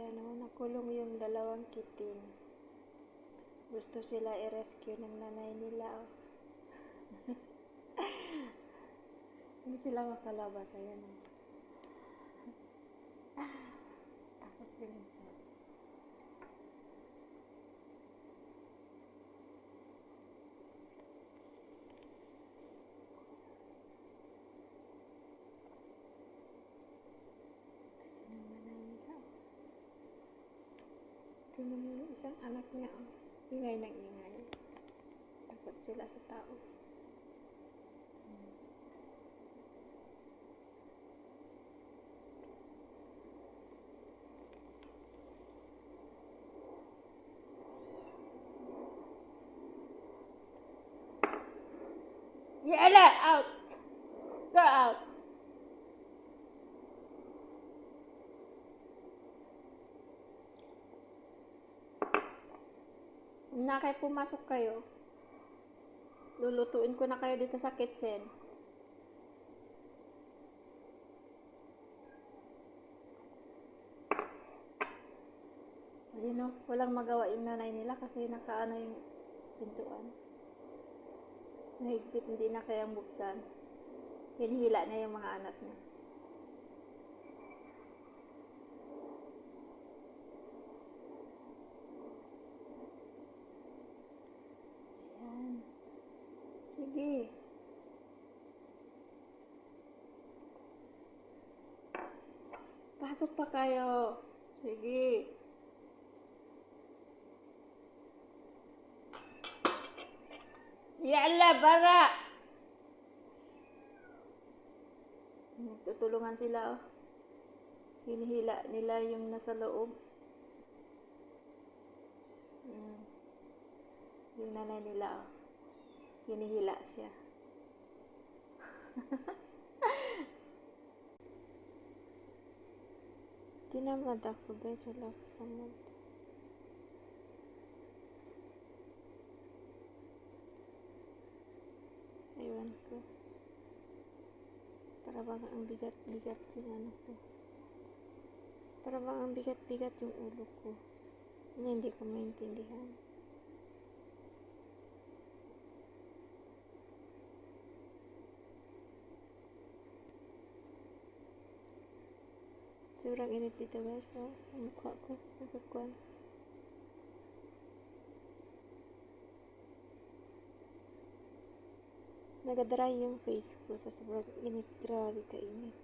Ayan o, nakulong yung dalawang kitin. Gusto sila i-rescue ng nanay nila o. Hindi sila makalabas. Ayan o. Takot din ito. Tingnan mo yung isang anak niya. Ingay ng ingay. Takot sila sa tao. Yala! Out! Go out! Na kahit pumasok kayo, lulutuin ko na kayo dito sa kitchen. Ayun o, walang magawa yung nanay nila kasi nakaano yung pintuan. Mahigpit, hindi na kayang buksan. Hinihila na yung mga anak niya. Ayan. Sige. Pasok pa kayo. Sige. Yala, bara! Tutulungan sila oh. Hinihila nila yung nasa loob. Yung nanay nila oh. Hinihila siya. Tinamad ako guys, wala ko sa mood. Ewan ko. Para bang ang bigat-bigat yung ano ko. Para bang ang bigat-bigat yung ulo ko. Hindi ko maintindihan. Sobrang init dito guys, oh. Ang mukha ko, nagkakuan. Nagadry yung face ko sa sobrang init. Grabe ka init.